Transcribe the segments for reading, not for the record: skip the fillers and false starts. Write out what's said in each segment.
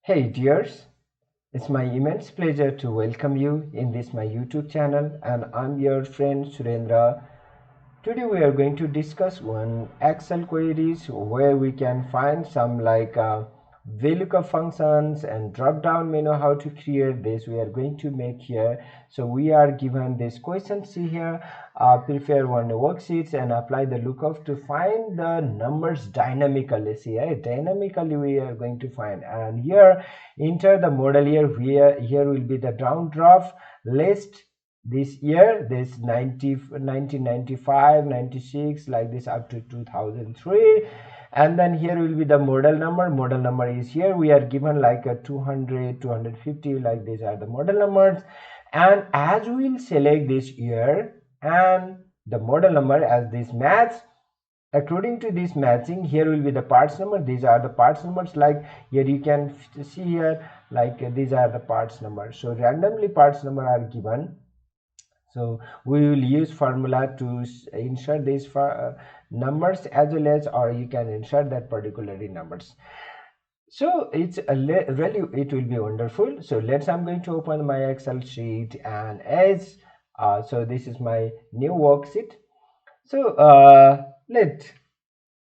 Hey dears, it's my immense pleasure to welcome you in this my YouTube channel, and I'm your friend Surendra. Today we are going to discuss one Excel queries where we can find some VLOOKUP functions and drop down menu. How to create this we are going to make here. So we are given this question. See here, prepare one worksheets and apply the lookup to find the numbers dynamically. See here, dynamically we are going to find, and here enter the model year. Here will be the down draft list this year, this 1995, 96, like this up to 2003. And then here will be the model number is here. We are given like a 200, 250, like these are the model numbers. And as we will select this year and the model number as this match, according to this matching, here will be the parts number. These are the parts numbers. Like here you can see here, like these are the parts numbers. So randomly parts number are given. So we will use formula to insert these numbers as well as, or you can insert that particularly numbers. So it's really, it will be wonderful. So I'm going to open my Excel sheet, and as so this is my new worksheet. So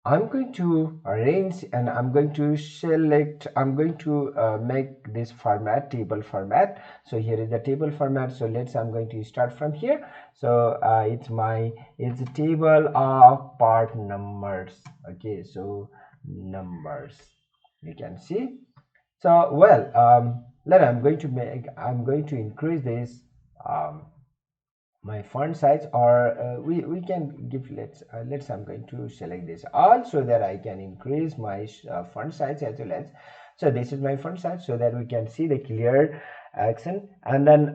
I'm going to arrange, and I'm going to select, I'm going to make this format, table format. So here is the table format. So I'm going to start from here. So it's a table of part numbers. Okay, so numbers, you can see. So well, I'm going to increase this my font size, or we can give, let's I'm going to select this all so that I can increase my font size as well as. So this is my font size so that we can see the clear action. And then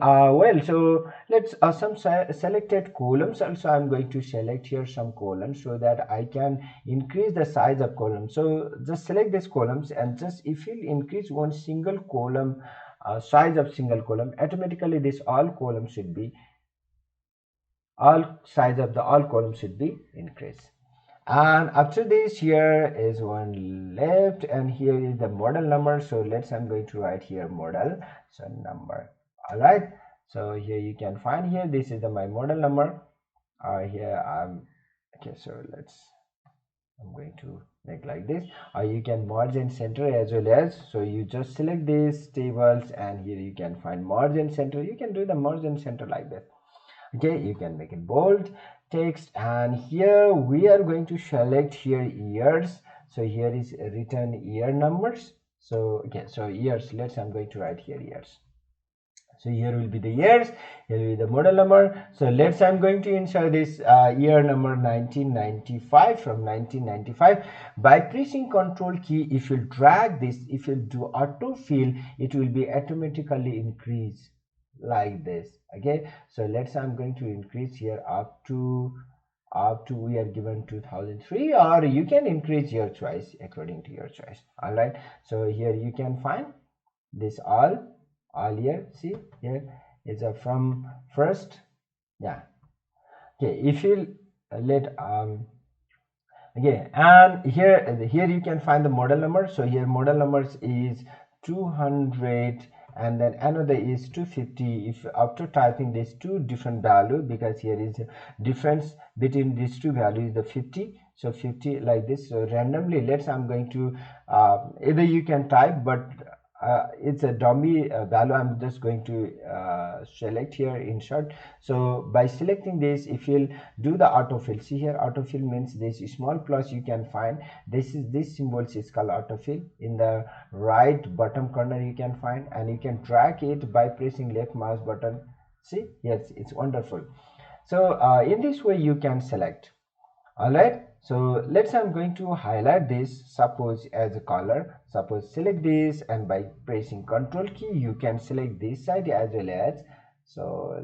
so let's some selected columns also. I'm going to select here some columns so that I can increase the size of columns. So just select these columns, and just if you increase one single column size of single column, automatically this all columns should be, all size of the all columns should be increased. And after this, here is one left, and here is the model number. So I'm going to write here model, so number. All right, so here you can find here, this is my model number. Here okay, so I'm going to make like this, or you can merge and center as well as. So you just select these tables, and here you can find merge and center. You can do the merge and center like this. Okay, you can make it bold text, and here we are going to select here years. So here is written year numbers. So okay, so years, I'm going to write here years. So here will be the years, here will be the model number. So I'm going to insert this year number 1995, from 1995 by pressing Control key. If you drag this, if you do autofill, it will be automatically increase like this. Okay, so I'm going to increase here up to we are given 2003, or you can increase your choice according to your choice. All right, so here you can find this all here. See here is a from first. Yeah, okay, if you let okay, and here you can find the model number. So here model numbers is 200, and then another is 250. If after typing these two different value, because here is a difference between these two values, the 50. So 50 like this. So randomly, I'm going to either you can type, but it's a dummy value. I'm just going to select here insert. So by selecting this, if you'll do the autofill, see here autofill means this small plus you can find, this symbol is called autofill. In the right bottom corner you can find, and you can drag it by pressing left mouse button. See, yes, it's wonderful. So in this way you can select. All right, so I'm going to highlight this, suppose as a color. Suppose select this, and by pressing Control key you can select this side as well as. So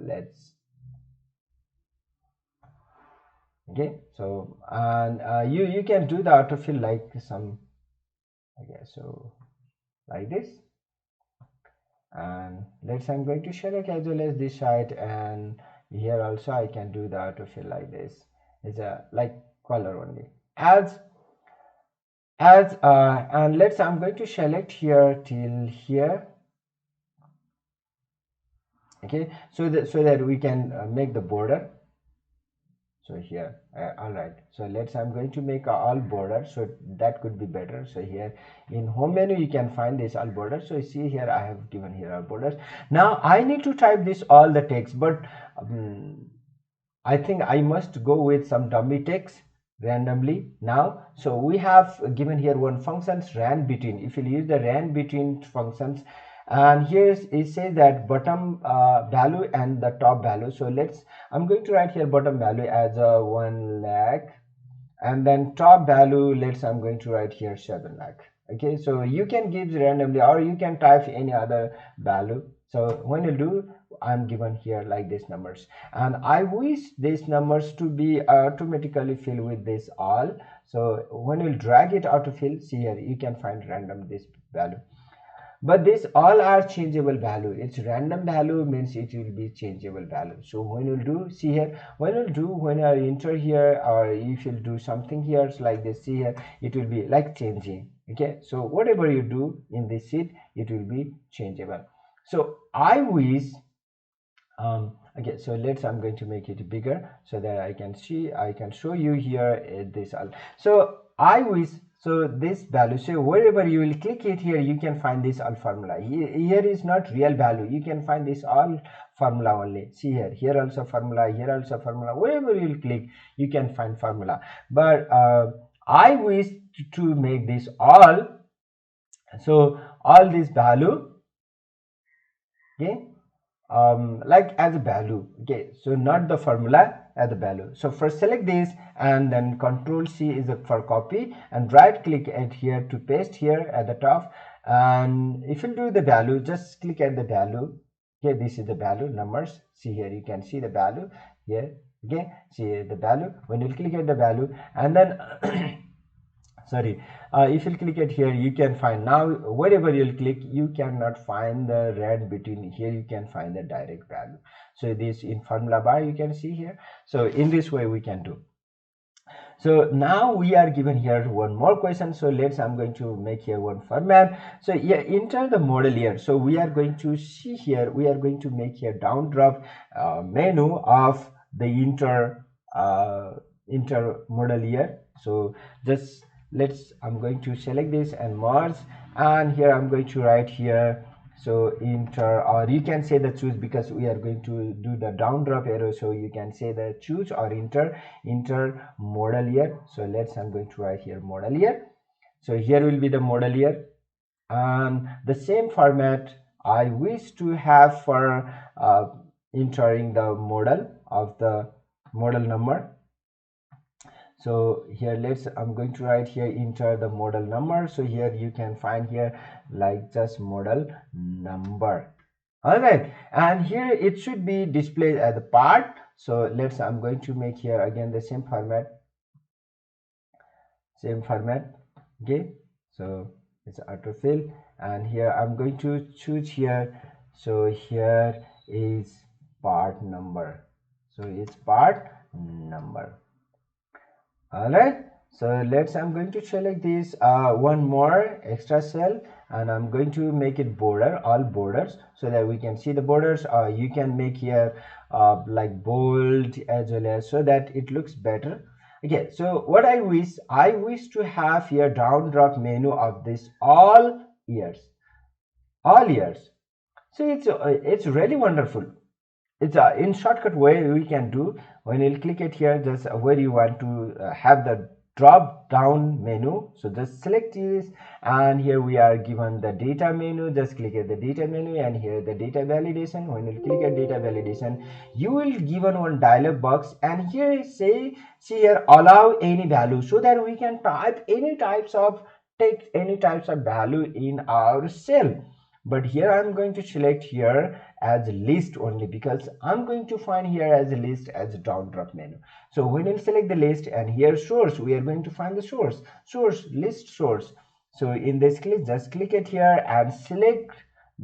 okay, so and you can do the autofill like some. Okay, so like this, and I'm going to select as well as this side, and here also I can do the autofill like this. It's a like color only. As as and let's I'm going to select here till here. Okay, so that we can make the border. So here all right, so I'm going to make all border, so that could be better. So here in home menu you can find this all border. So you see here I have given here all borders. Now I need to type this all the text, but I think I must go with some dummy text randomly now. So we have given here one functions ran between. If you use the ran between functions, and here it says that bottom value and the top value. So I'm going to write here bottom value as a 1 lakh, and then top value I'm going to write here 7 lakh. Okay, so you can give randomly or you can type any other value. So when you do, I'm given here like these numbers, and I wish these numbers to be automatically filled with this all. So when you drag it out to fill, see here you can find random this value, but these all are changeable value. It's random value means it will be changeable value. So when you do, see here, when I enter here, or if you do something here like this, see here it will be like changing. Okay, so whatever you do in this sheet, it will be changeable. So I wish okay, so I'm going to make it bigger so that I can show you here this all. So I wish, so this value, so wherever you will click it here, you can find this all formula. Here is not real value, you can find this all formula only. See here also formula, here also formula. Wherever you will click, you can find formula. But I wish to make this all, so all this value, okay, like as a value. Okay, so not the formula, as a value. So first select this, and then Control C is for copy, and right click at here to paste here at the top. And if you do the value, just click at the value. Okay, this is the value numbers. See here, you can see the value here. Okay, see the value. When you click at the value, and then sorry, if you click it here, you can find, now wherever you'll click, you cannot find the red between. Here you can find the direct value. So this in formula bar you can see here. So in this way we can do. So now we are given here one more question. So I'm going to make here one format. So yeah, enter the model here. So we are going to see here, we are going to make here down drop menu of the enter model here. So just I'm going to select this and merge, and here I'm going to write here, so enter, or you can say the choose, because we are going to do the down drop arrow. So you can say the choose or enter model here. So I'm going to write here model here. So here will be the model here, and the same format I wish to have for entering the model of the model number. So here I'm going to write here enter the model number. So here you can find here like just model number. All right, and here it should be displayed as a part. So I'm going to make here again the same format. Okay, so it's autofill, and here I'm going to choose here. So here is part number. So it's part number. All right, so I'm going to select this one more extra cell, and I'm going to make it border, all borders, so that we can see the borders. You can make here like bold as well as, so that it looks better. Okay, so what I wish to have here down drop menu of this all years. So it's really wonderful. It's in shortcut way we can do. When you click it here, just where you want to have the drop down menu, so just select this, and here we are given the data menu. Just click at the data menu, and here the data validation. When you click at data validation, you will given one dialog box, and here see here allow any value, so that we can type any types of text, any types of value in our cell. But here I'm going to select here as list only, because I'm going to find here as a list as a down drop menu. So when you select the list, and here source, we are going to find the source list source. So in this case, just click it here and select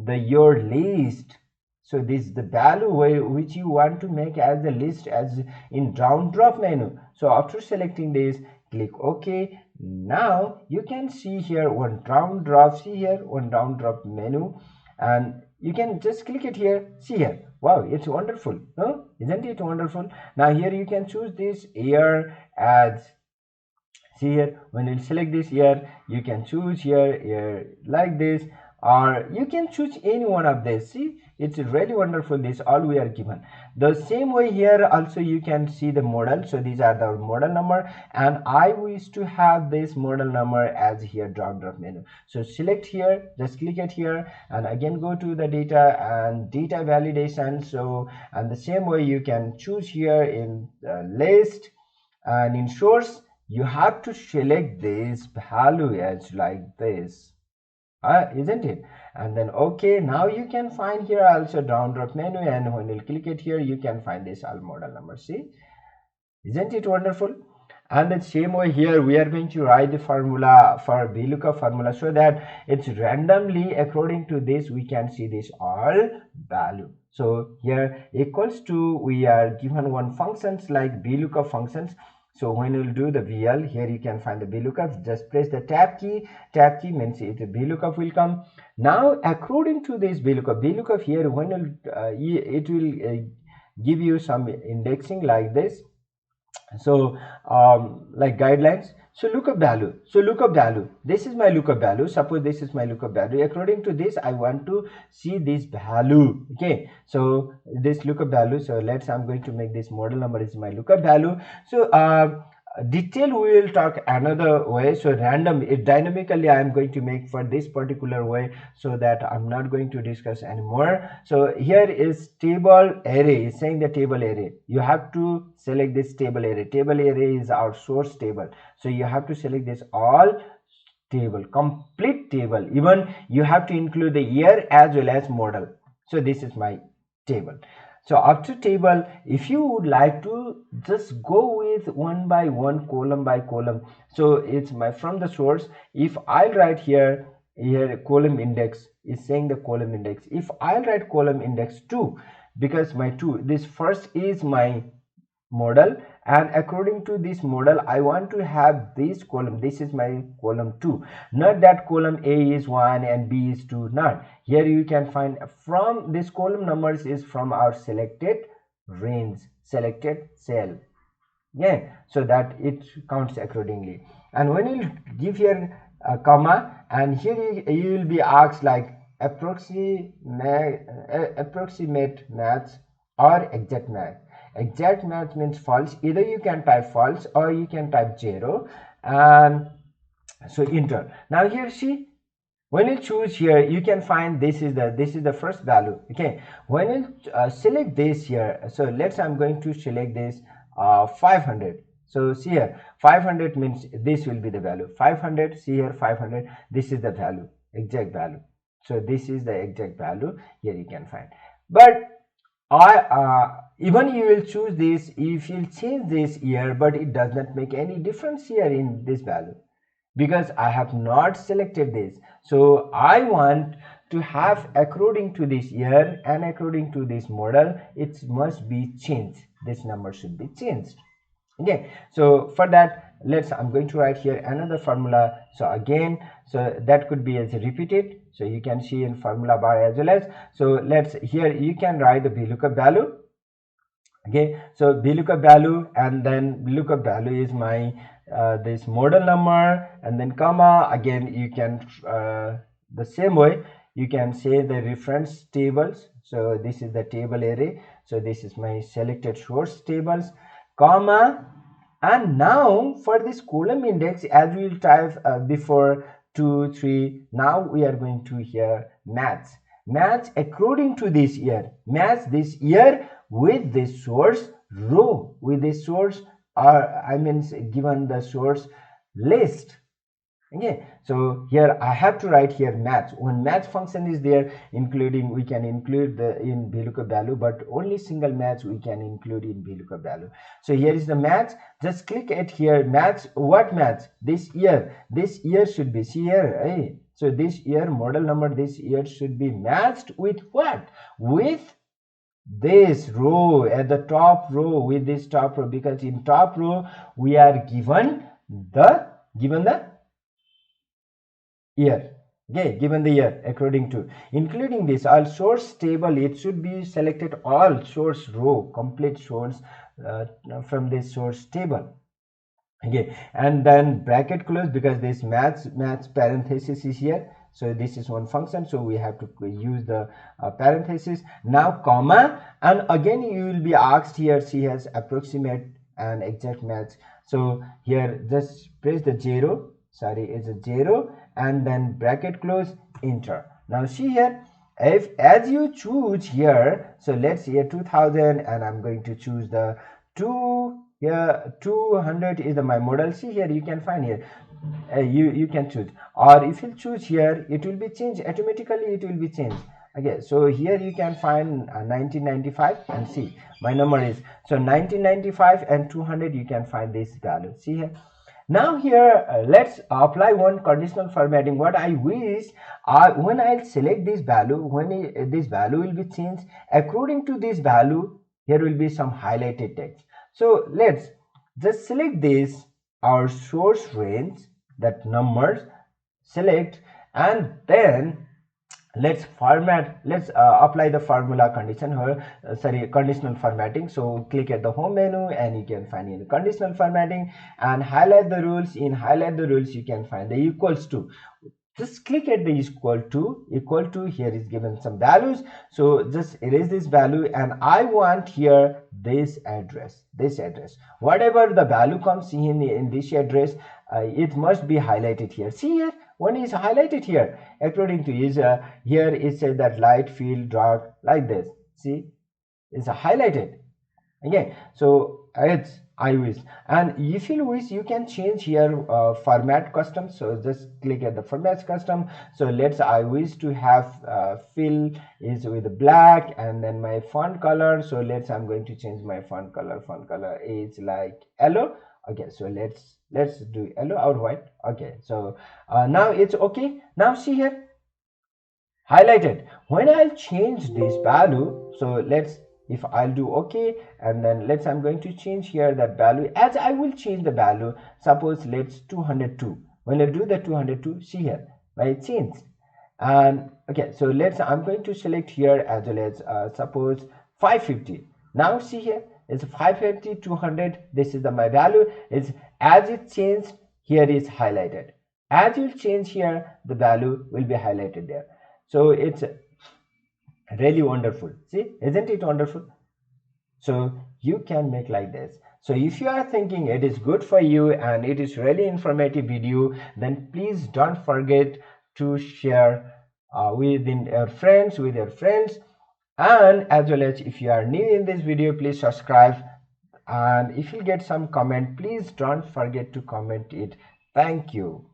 your list. So this is the value which you want to make as the list as in down drop menu. So after selecting this, click OK, Now you can see here one down drop, see here one down drop menu, and you can just click it here. See here, wow, it's wonderful, no? Isn't it wonderful? Now here you can choose this year as, see here, when you select this year, you can choose here like this, or you can choose any one of this. See, it's really wonderful. This all we are given. The same way here also you can see the model. So these are the model number, and I wish to have this model number as here drop menu. So select here, just click it here, and again go to the data and data validation. So, and the same way you can choose here in list and in source, you have to select this value as like this, isn't it? And then okay, now you can find here also drop menu, and when you click it here, you can find this all model number. See, isn't it wonderful? And the same way here we are going to write the formula for VLOOKUP formula, so that it's randomly according to this we can see this all value. So here equals to, we are given one functions like VLOOKUP functions. So when you'll do the VL, here you can find the VLOOKUP. Just press the tab key. Tab key means it VLOOKUP will come. Now according to this VLOOKUP here, when it will give you some indexing like this. So like guidelines. So lookup value. So lookup value. This is my lookup value. Suppose this is my lookup value. According to this, I want to see this value. Okay. So this lookup value. So I'm going to make this model number is my lookup value. So detail we will talk another way. So random, it dynamically I am going to make for this particular way, so that I'm not going to discuss anymore. So here is table array, is saying the table array. You have to select this table array. Table array is our source table. So you have to select this all table, complete table. Even you have to include the year as well as model. So this is my table. So after table, if you would like to just go with one by one, column by column, so it's my from the source. If I'll write here column index, is saying the column index. If I'll write column index 2, because my 2, this first is my model, and according to this model I want to have this column. This is my column 2, not that column A is 1 and B is 2. Not here. You can find from this column numbers is from our selected range, selected cell. Yeah, so that it counts accordingly. And when you give here a comma, and here you will be asked like approximate match or exact match. Exact match means false. Either you can type false or you can type 0, and so enter. Now here see, when you choose here, you can find this is the first value. Okay, when you select this here, so I'm going to select this 500. So see here, 500 means this will be the value 500. See here, 500, this is the value, exact value. So this is the exact value. Here you can find. But even you will choose this, if you change this year, but it does not make any difference here in this value, because I have not selected this. So I want to have according to this year and according to this model, it must be changed. This number should be changed. Okay, so for that, I'm going to write here another formula. So again, so that could be as repeated. So you can see in formula bar as well as. So here you can write the VLOOKUP value. Okay, so VLOOKUP value, and then VLOOKUP value is my this model number, and then comma. Again, you can the same way you can say the reference tables. So this is the table array. So this is my selected source tables, comma. And now for this column index, as we will type before 2, 3, now we are going to here match according to this year, match this year with this source row, with this source, or I mean given the source list. Okay, so here I have to write here match. When match function is there, including, we can include the in VLOOKUP value, but only single match we can include in VLOOKUP value. So here is the match. Just click it here, match. What match? This year should be, see here, hey. So this year model number, this year should be matched with what? With this row at the top row, with this top row, because in top row we are given the given the year. Okay, given the year according to, including this all source table, it should be selected all source row, complete source from this source table. Okay, and then bracket close, because this match parenthesis is here, so this is one function, so we have to use the parenthesis. Now comma, and again you will be asked here, she has approximate and exact match, so here just press the 0, sorry, it's a 0, and then bracket close, enter. Now see here, if as you choose here, so let's here 2000, and I'm going to choose the 2 here, 200 is my model. See here, you can find here, you can choose, or if you choose here, it will be changed automatically, it will be changed. Okay, so here you can find 1995, and see my number is, so 1995 and 200, you can find this value. See here. Now here let's apply one conditional formatting. What I wish, when I select this value, when this value will be changed according to this value, here will be some highlighted text. So let's just select this, our source range, that numbers, select, and then let's format, let's apply the formula condition here, conditional formatting. So click at the home menu, and you can find in conditional formatting, and highlight the rules. In highlight the rules, you can find the equals to. Just click at the equal to, here is given some values, so just erase this value, and I want here this address, whatever the value comes in this address, it must be highlighted here. See here, one is highlighted here according to is here it says that light, field, dark, like this. See, it's highlighted. Okay, so it's I wish, and if you wish, you can change here format custom. So just click at the format custom. So let's, I wish to have fill is with black, and then my font color, so let's, I'm going to change my font color is like yellow. Okay, so let's do yellow or white. Okay, so now it's okay. Now see here, highlighted. When I'll change this value, so let's, if I'll do okay, and then let's, I'm going to change here that value. As I will change the value, suppose let's 202. When I do the 202, see here, right, change. And okay, so let's, I'm going to select here as well as suppose 550. Now see here, it's 550, 200, this is the my value. Is as it changed, here is highlighted. As you change here, the value will be highlighted there. So it's really wonderful. See, isn't it wonderful? So you can make like this. So if you are thinking it is good for you and it is really informative video, then please don't forget to share with your friends, and as well as if you are new in this video, please subscribe, and if you get some comment, please don't forget to comment it. Thank you.